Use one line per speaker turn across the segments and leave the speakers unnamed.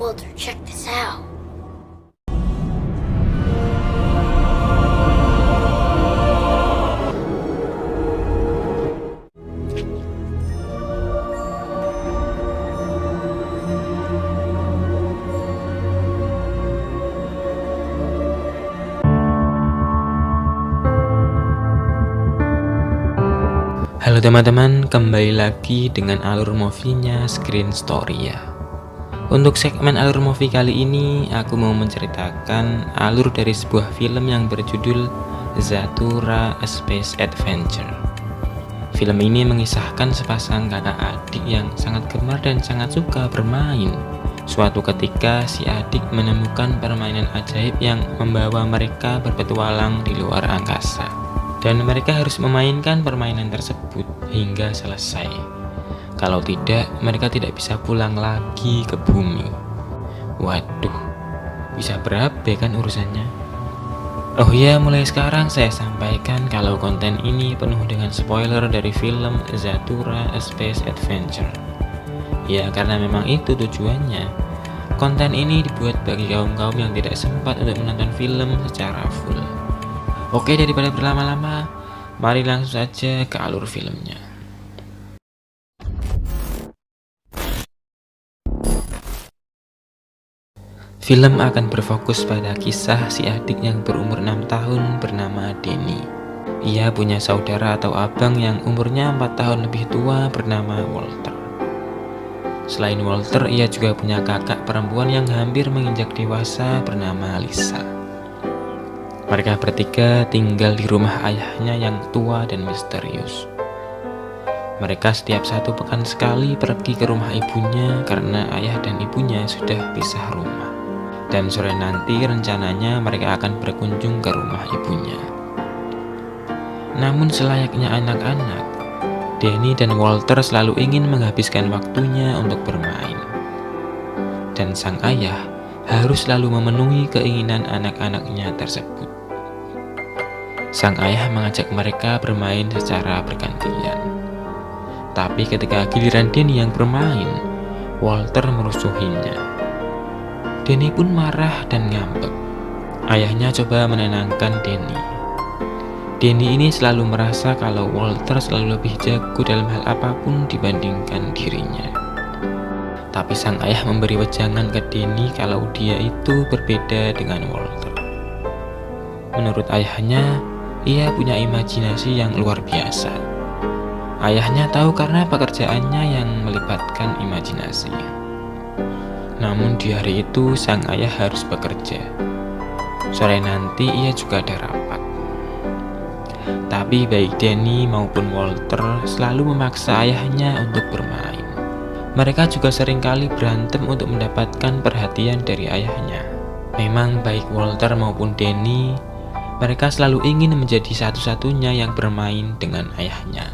Walter, check this out.
Halo teman-teman, kembali lagi dengan alur movie-nya Screen Story ya. Untuk segmen alur movie kali ini, aku mau menceritakan alur dari sebuah film yang berjudul Zathura: A Space Adventure. Film ini mengisahkan sepasang kakak adik yang sangat gemar dan sangat suka bermain. Suatu ketika si adik menemukan permainan ajaib yang membawa mereka berpetualang di luar angkasa. Dan mereka harus memainkan permainan tersebut hingga selesai. Kalau tidak, mereka tidak bisa pulang lagi ke bumi. Waduh, bisa berabe kan urusannya? Oh ya, mulai sekarang saya sampaikan kalau konten ini penuh dengan spoiler dari film Zathura: A Space Adventure. Ya, karena memang itu tujuannya. Konten ini dibuat bagi kaum-kaum yang tidak sempat untuk menonton film secara full. Oke, daripada berlama-lama, mari langsung saja ke alur filmnya. Film akan berfokus pada kisah si adik yang berumur 6 tahun bernama Denny. Ia punya saudara atau abang yang umurnya 4 tahun lebih tua bernama Walter. Selain Walter, ia juga punya kakak perempuan yang hampir menginjak dewasa bernama Lisa. Mereka bertiga tinggal di rumah ayahnya yang tua dan misterius. Mereka setiap 1 pekan sekali pergi ke rumah ibunya karena ayah dan ibunya sudah pisah rumah. Dan sore nanti rencananya mereka akan berkunjung ke rumah ibunya. Namun selayaknya anak-anak, Denny dan Walter selalu ingin menghabiskan waktunya untuk bermain. Dan sang ayah harus selalu memenuhi keinginan anak-anaknya tersebut. Sang ayah mengajak mereka bermain secara bergantian. Tapi ketika giliran Denny yang bermain, Walter merusuhinya. Denny pun marah dan ngambek. Ayahnya coba menenangkan Denny. Denny ini selalu merasa kalau Walter selalu lebih jago dalam hal apapun dibandingkan dirinya. Tapi sang ayah memberi wejangan ke Denny kalau dia itu berbeda dengan Walter. Menurut ayahnya, ia punya imajinasi yang luar biasa. Ayahnya tahu karena pekerjaannya yang melibatkan imajinasi. Namun di hari itu sang ayah harus bekerja. Sore nanti ia juga ada rapat. Tapi baik Denny maupun Walter selalu memaksa ayahnya untuk bermain. Mereka juga seringkali berantem untuk mendapatkan perhatian dari ayahnya. Memang baik Walter maupun Denny, mereka selalu ingin menjadi satu-satunya yang bermain dengan ayahnya.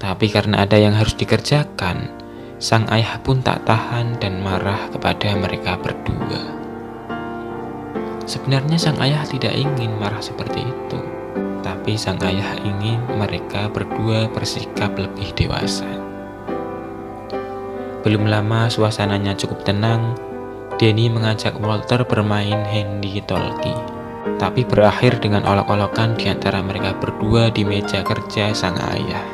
Tapi karena ada yang harus dikerjakan, sang ayah pun tak tahan dan marah kepada mereka berdua. Sebenarnya sang ayah tidak ingin marah seperti itu, tapi sang ayah ingin mereka berdua bersikap lebih dewasa. Belum lama suasananya cukup tenang, Denny mengajak Walter bermain handy talkie. Tapi berakhir dengan olok-olokan di antara mereka berdua di meja kerja sang ayah.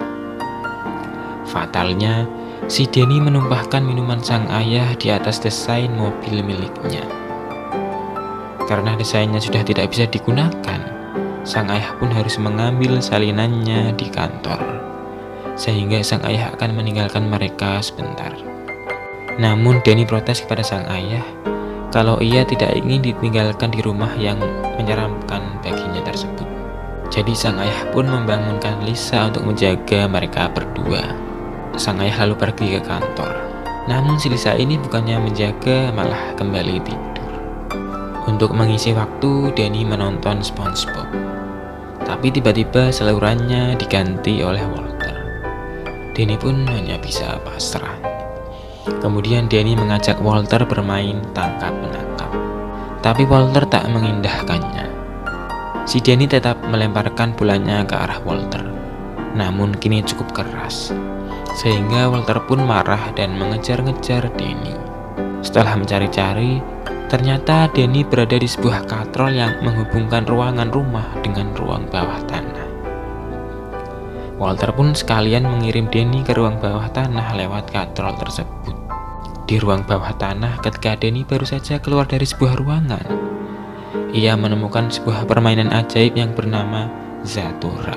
Fatalnya, si Denny menumpahkan minuman sang ayah di atas desain mobil miliknya. Karena desainnya sudah tidak bisa digunakan, sang ayah pun harus mengambil salinannya di kantor. Sehingga sang ayah akan meninggalkan mereka sebentar. Namun Denny protes kepada sang ayah kalau ia tidak ingin ditinggalkan di rumah yang menyeramkan baginya tersebut. Jadi sang ayah pun membangunkan Lisa untuk menjaga mereka berdua. Sang ayah lalu pergi ke kantor. Namun si Lisa ini bukannya menjaga, malah kembali tidur. Untuk mengisi waktu, Denny menonton SpongeBob. Tapi tiba-tiba salurannya diganti oleh Walter. Denny pun hanya bisa pasrah. Kemudian Denny mengajak Walter bermain tangkap-menangkap. Tapi Walter tak mengindahkannya. Si Denny tetap melemparkan bolanya ke arah Walter. Namun kini cukup keras. Sehingga Walter pun marah dan mengejar-ngejar Denny. Setelah mencari-cari, ternyata Denny berada di sebuah katrol yang menghubungkan ruangan rumah dengan ruang bawah tanah. Walter pun sekalian mengirim Denny ke ruang bawah tanah lewat katrol tersebut. Di ruang bawah tanah, ketika Denny baru saja keluar dari sebuah ruangan, ia menemukan sebuah permainan ajaib yang bernama Zathura.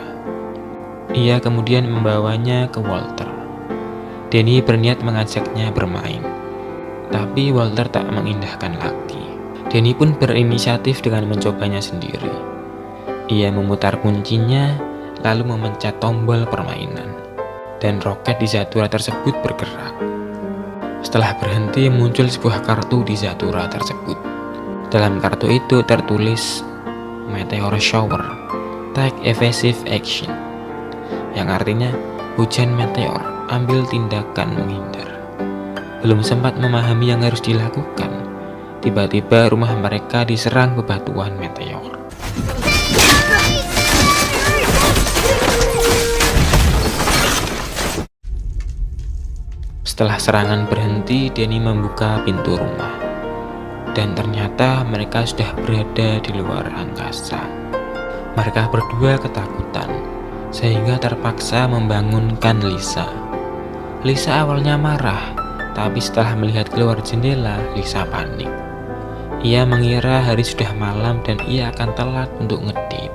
Ia kemudian membawanya ke Walter. Denny berniat mengajaknya bermain, tapi Walter tak mengindahkan lagi. Denny pun berinisiatif dengan mencobanya sendiri. Ia memutar kuncinya, lalu memencet tombol permainan, dan roket di Zathura tersebut bergerak. Setelah berhenti, muncul sebuah kartu di Zathura tersebut. Dalam kartu itu tertulis Meteor Shower, Take Evasive Action, yang artinya hujan meteor, ambil tindakan menghindar. Belum sempat memahami yang harus dilakukan, tiba-tiba rumah mereka diserang bebatuan meteor. Setelah serangan berhenti, Denny membuka pintu rumah, dan ternyata mereka sudah berada di luar angkasa. Mereka berdua ketakutan, sehingga terpaksa membangunkan Lisa. Lisa awalnya marah, tapi setelah melihat keluar jendela, Lisa panik. Ia mengira hari sudah malam dan ia akan telat untuk ngedate.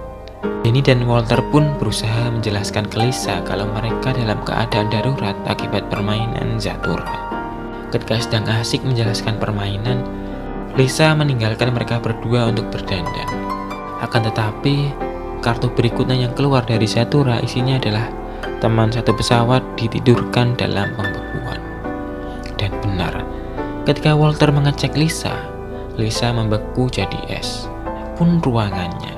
Denny dan Walter pun berusaha menjelaskan ke Lisa kalau mereka dalam keadaan darurat akibat permainan Zathura. Ketika sedang asik menjelaskan permainan, Lisa meninggalkan mereka berdua untuk berdandan. Akan tetapi, kartu berikutnya yang keluar dari Zathura isinya adalah teman satu pesawat ditidurkan dalam pembekuan. Dan benar, ketika Walter mengecek Lisa, Lisa membeku jadi es, pun ruangannya.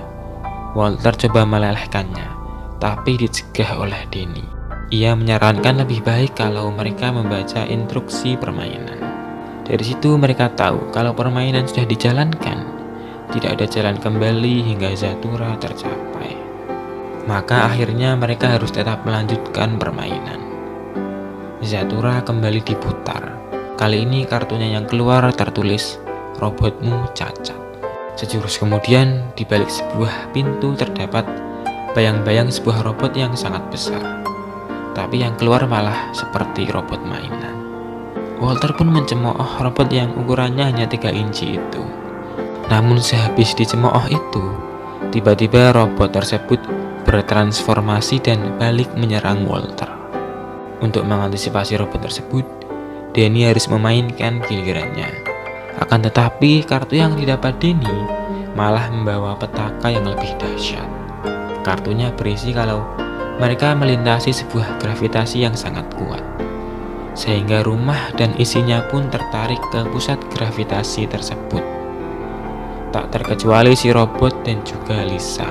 Walter coba melelehkannya, tapi dicegah oleh Denny. Ia menyarankan lebih baik kalau mereka membaca instruksi permainan. Dari situ mereka tahu kalau permainan sudah dijalankan, tidak ada jalan kembali hingga Zathura tercapai. Maka akhirnya mereka harus tetap melanjutkan permainan. Zathura kembali diputar. Kali ini kartunya yang keluar tertulis robotmu cacat. Sejurus kemudian, di balik sebuah pintu terdapat bayang-bayang sebuah robot yang sangat besar. Tapi yang keluar malah seperti robot mainan. Walter pun mencemooh robot yang ukurannya hanya 3 inci itu. Namun sehabis dicemooh itu, tiba-tiba robot tersebut bertransformasi dan balik menyerang Walter. Untuk mengantisipasi robot tersebut, Denny harus memainkan gilirannya. Akan tetapi, kartu yang didapat Denny malah membawa petaka yang lebih dahsyat. Kartunya berisi kalau mereka melintasi sebuah gravitasi yang sangat kuat, sehingga rumah dan isinya pun tertarik ke pusat gravitasi tersebut. Tak terkecuali si robot dan juga Lisa.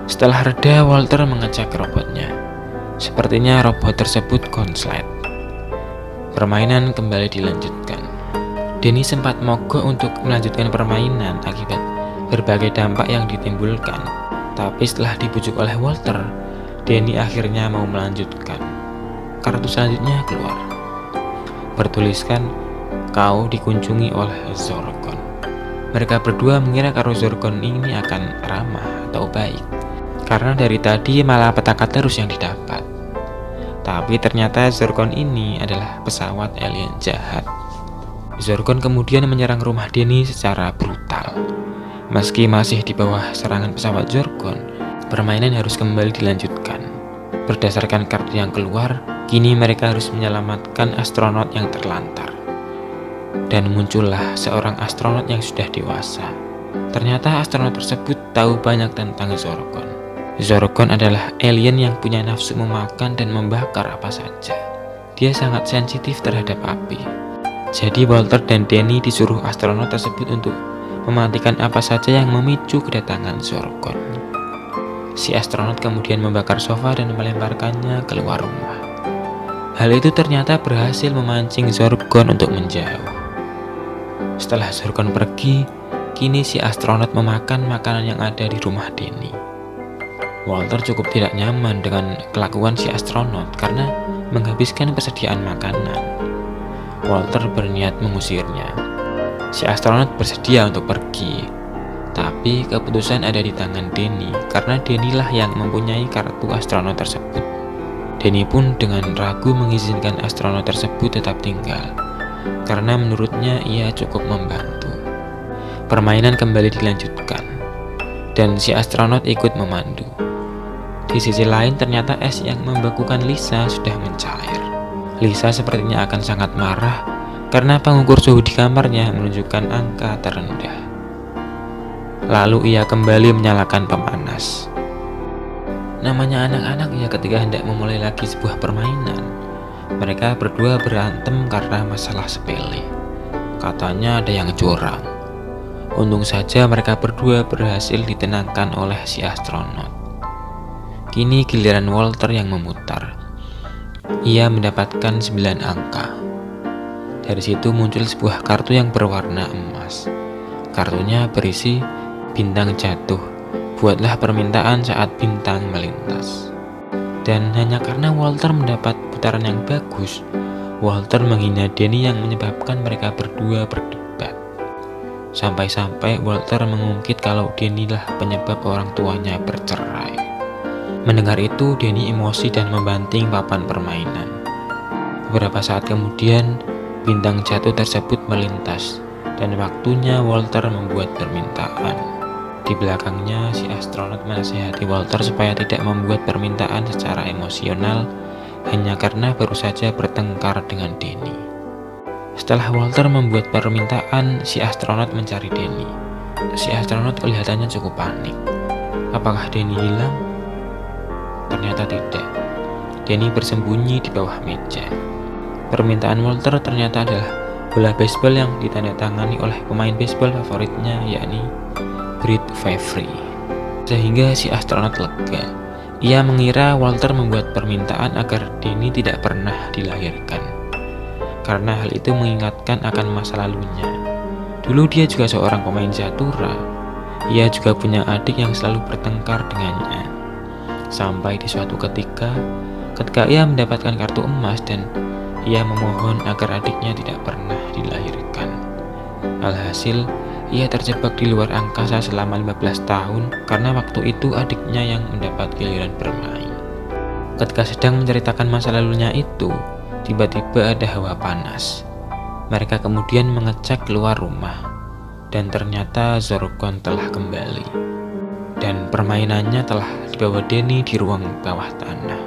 Setelah reda, Walter mengecek robotnya. Sepertinya robot tersebut konslet. Permainan kembali dilanjutkan. Denny sempat mogok untuk melanjutkan permainan akibat berbagai dampak yang ditimbulkan. Tapi setelah dibujuk oleh Walter, Denny akhirnya mau melanjutkan. Kartu selanjutnya keluar. Bertuliskan, kau dikunjungi oleh Zorgon. Mereka berdua mengira kalau Zorgon ini akan ramah atau baik, karena dari tadi malah petaka terus yang didapat. Tapi ternyata Zorgon ini adalah pesawat alien jahat. Zorgon kemudian menyerang rumah Denny secara brutal. Meski masih di bawah serangan pesawat Zorgon, permainan harus kembali dilanjutkan. Berdasarkan kartu yang keluar, kini mereka harus menyelamatkan astronot yang terlantar. Dan muncullah seorang astronot yang sudah dewasa. Ternyata astronot tersebut tahu banyak tentang Zorgon. Zorgon adalah alien yang punya nafsu memakan dan membakar apa saja. Dia sangat sensitif terhadap api. Jadi Walter dan Denny disuruh astronot tersebut untuk mematikan apa saja yang memicu kedatangan Zorgon. Si astronot kemudian membakar sofa dan melemparkannya keluar rumah. Hal itu ternyata berhasil memancing Zorgon untuk menjauh. Setelah Zorgon pergi, kini si astronot memakan makanan yang ada di rumah Denny. Walter cukup tidak nyaman dengan kelakuan si astronot karena menghabiskan persediaan makanan. Walter berniat mengusirnya. Si astronot bersedia untuk pergi, tapi keputusan ada di tangan Denny karena Denny lah yang mempunyai kartu astronot tersebut. Denny pun dengan ragu mengizinkan astronot tersebut tetap tinggal, karena menurutnya ia cukup membantu. Permainan kembali dilanjutkan, dan si astronot ikut memandu. Di sisi lain ternyata es yang membekukan Lisa sudah mencair. Lisa sepertinya akan sangat marah karena pengukur suhu di kamarnya menunjukkan angka terendah. Lalu ia kembali menyalakan pemanas. Namanya anak-anak ya, ketika hendak memulai lagi sebuah permainan, mereka berdua berantem karena masalah sepele. Katanya ada yang curang. Untung saja mereka berdua berhasil ditenangkan oleh si astronot. Kini giliran Walter yang memutar. Ia mendapatkan 9 angka. Dari situ muncul sebuah kartu yang berwarna emas. Kartunya berisi bintang jatuh. Buatlah permintaan saat bintang melintas. Dan hanya karena Walter mendapat putaran yang bagus, Walter menghina Denny yang menyebabkan mereka berdua berdebat. Sampai-sampai Walter mengungkit kalau Denny lah penyebab orang tuanya bercerai. Mendengar itu, Denny emosi dan membanting papan permainan. Beberapa saat kemudian, bintang jatuh tersebut melintas, dan waktunya Walter membuat permintaan. Di belakangnya, si astronot menasihati Walter supaya tidak membuat permintaan secara emosional hanya karena baru saja bertengkar dengan Denny. Setelah Walter membuat permintaan, si astronot mencari Denny. Si astronot kelihatannya cukup panik. Apakah Denny hilang? Ternyata tidak. Denny bersembunyi di bawah meja. Permintaan Walter ternyata adalah bola baseball yang ditandatangani oleh pemain baseball favoritnya, yakni Brett Favre. Sehingga si astronot lega. Ia mengira Walter membuat permintaan agar Denny tidak pernah dilahirkan, karena hal itu mengingatkan akan masa lalunya. Dulu dia juga seorang pemain catura. Ia juga punya adik yang selalu bertengkar dengannya. Sampai di suatu ketika ia mendapatkan kartu emas dan ia memohon agar adiknya tidak pernah dilahirkan. Alhasil, ia terjebak di luar angkasa selama 15 tahun karena waktu itu adiknya yang mendapat giliran bermain. Ketika sedang menceritakan masa lalunya itu, tiba-tiba ada hawa panas. Mereka kemudian mengecek keluar rumah, dan ternyata Zorkon telah kembali. Dan permainannya telah dibawa Denny di ruang bawah tanah.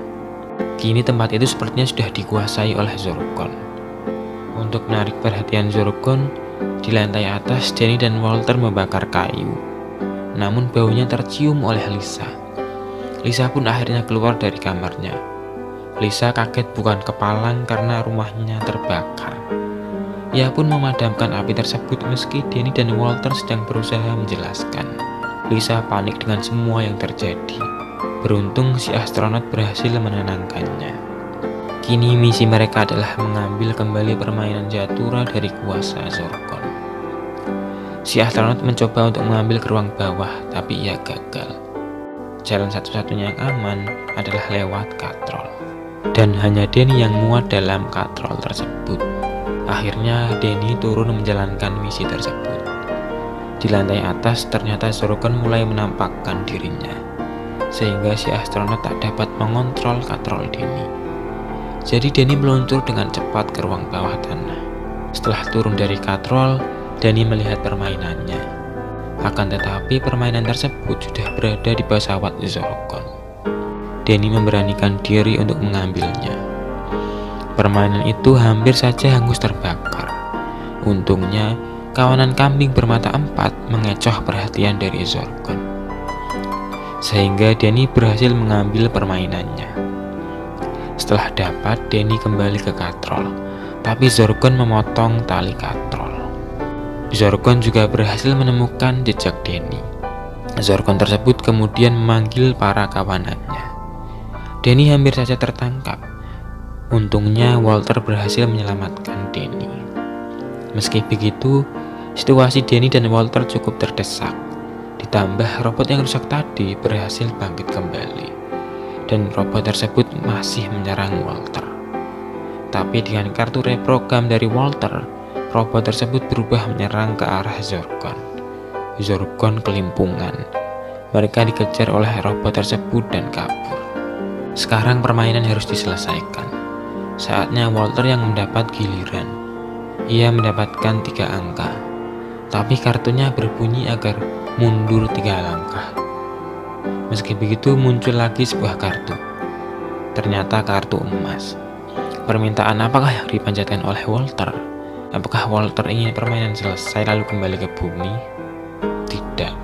Kini tempat itu sepertinya sudah dikuasai oleh Zorkon. Untuk menarik perhatian Zorkon, di lantai atas Denny dan Walter membakar kayu. Namun baunya tercium oleh Lisa. Lisa pun akhirnya keluar dari kamarnya. Lisa kaget bukan kepalang karena rumahnya terbakar. Ia pun memadamkan api tersebut meski Denny dan Walter sedang berusaha menjelaskan. Lisa panik dengan semua yang terjadi. Beruntung si astronot berhasil menenangkannya. Kini misi mereka adalah mengambil kembali permainan catura dari kuasa Zorkon. Si astronot mencoba untuk mengambil ke ruang bawah, tapi ia gagal. Jalan satu-satunya yang aman adalah lewat katrol. Dan hanya Denny yang muat dalam katrol tersebut. Akhirnya Denny turun menjalankan misi tersebut. Di lantai atas ternyata Zorkon mulai menampakkan dirinya, sehingga si astronot tak dapat mengontrol katrol Denny. Jadi Denny meluncur dengan cepat ke ruang bawah tanah. Setelah turun dari katrol, Denny melihat permainannya. Akan tetapi permainan tersebut sudah berada di pesawat Zorkon. Denny memberanikan diri untuk mengambilnya. Permainan itu hampir saja hangus terbakar. Untungnya, kawanan kambing bermata 4 mengecoh perhatian dari Zorkon, sehingga Denny berhasil mengambil permainannya. Setelah dapat, Denny kembali ke katrol, tapi Zorkon memotong tali katrol. Zorkon juga berhasil menemukan jejak Denny. Zorkon tersebut kemudian memanggil para kawanannya. Denny hampir saja tertangkap. Untungnya Walter berhasil menyelamatkan Denny. Meski begitu, situasi Denny dan Walter cukup terdesak. Ditambah robot yang rusak tadi berhasil bangkit kembali, dan robot tersebut masih menyerang Walter. Tapi dengan kartu reprogram dari Walter, robot tersebut berubah menyerang ke arah Zorgon. Zorgon kelimpungan. Mereka dikejar oleh robot tersebut dan kabur. Sekarang permainan harus diselesaikan. Saatnya Walter yang mendapat giliran. Ia mendapatkan 3 angka. Tapi kartunya berbunyi agar mundur 3 langkah. Meski begitu muncul lagi sebuah kartu. Ternyata kartu emas. Permintaan apakah yang dipanjatkan oleh Walter? Apakah Walter ingin permainan selesai lalu kembali ke bumi? Tidak.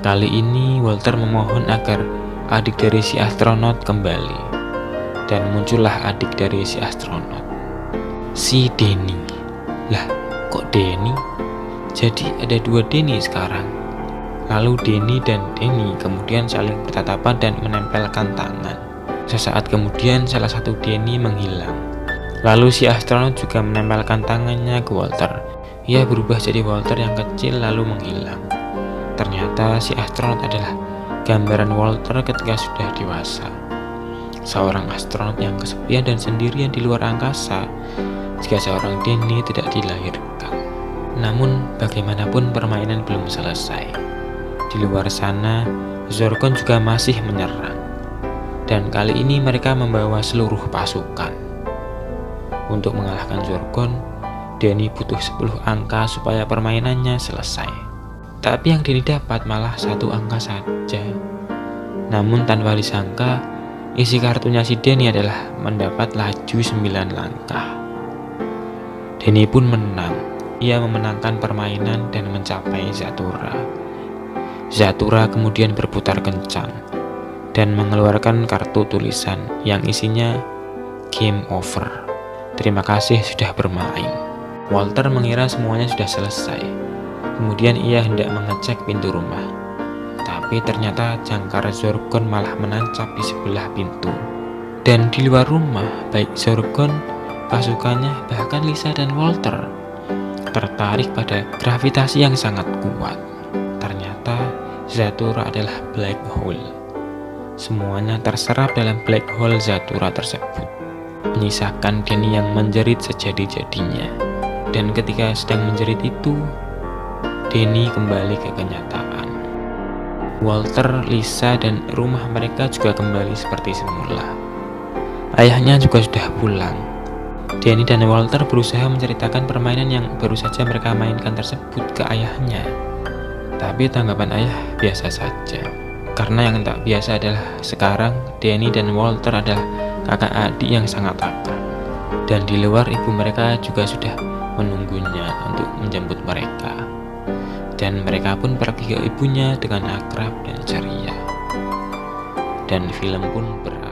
Kali ini Walter memohon agar adik dari si astronot kembali. Dan muncullah adik dari si astronot, si Denny. Lah, kok Denny? Jadi ada 2 Denny sekarang. Lalu Denny dan Denny kemudian saling bertatapan dan menempelkan tangan. Sesaat kemudian salah satu Denny menghilang. Lalu si astronot juga menempelkan tangannya ke Walter. Ia berubah jadi Walter yang kecil lalu menghilang. Ternyata si astronot adalah gambaran Walter ketika sudah dewasa. Seorang astronot yang kesepian dan sendirian di luar angkasa jika seorang Denny tidak dilahirkan. Namun bagaimanapun permainan belum selesai. Di luar sana, Zorgon juga masih menyerang. Dan kali ini mereka membawa seluruh pasukan. Untuk mengalahkan Zorgon, Denny butuh 10 angka supaya permainannya selesai. Tapi yang Denny dapat malah 1 angka saja. Namun tanpa disangka, isi kartunya si Denny adalah mendapat laju 9 langkah. Denny pun menang. Ia memenangkan permainan dan mencapai Zathura. Zathura kemudian berputar kencang dan mengeluarkan kartu tulisan yang isinya game over. Terima kasih sudah bermain. Walter mengira semuanya sudah selesai. Kemudian ia hendak mengecek pintu rumah. Tapi ternyata jangkar Zorgon malah menancap di sebelah pintu. Dan di luar rumah, baik Zorgon, pasukannya, bahkan Lisa dan Walter tertarik pada gravitasi yang sangat kuat. Ternyata Zathura adalah black hole. Semuanya terserap dalam black hole Zathura tersebut, menyisakan Denny yang menjerit sejadi-jadinya. Dan ketika sedang menjerit itu, Denny kembali ke kenyataan. Walter, Lisa, dan rumah mereka juga kembali seperti semula. Ayahnya juga sudah pulang. Denny dan Walter berusaha menceritakan permainan yang baru saja mereka mainkan tersebut ke ayahnya. Tapi tanggapan ayah biasa saja. Karena yang tak biasa adalah sekarang Denny dan Walter adalah kakak adik yang sangat akrab. Dan di luar ibu mereka juga sudah menunggunya untuk menjemput mereka. Dan mereka pun pergi ke ibunya dengan akrab dan ceria. Dan film pun berakhir.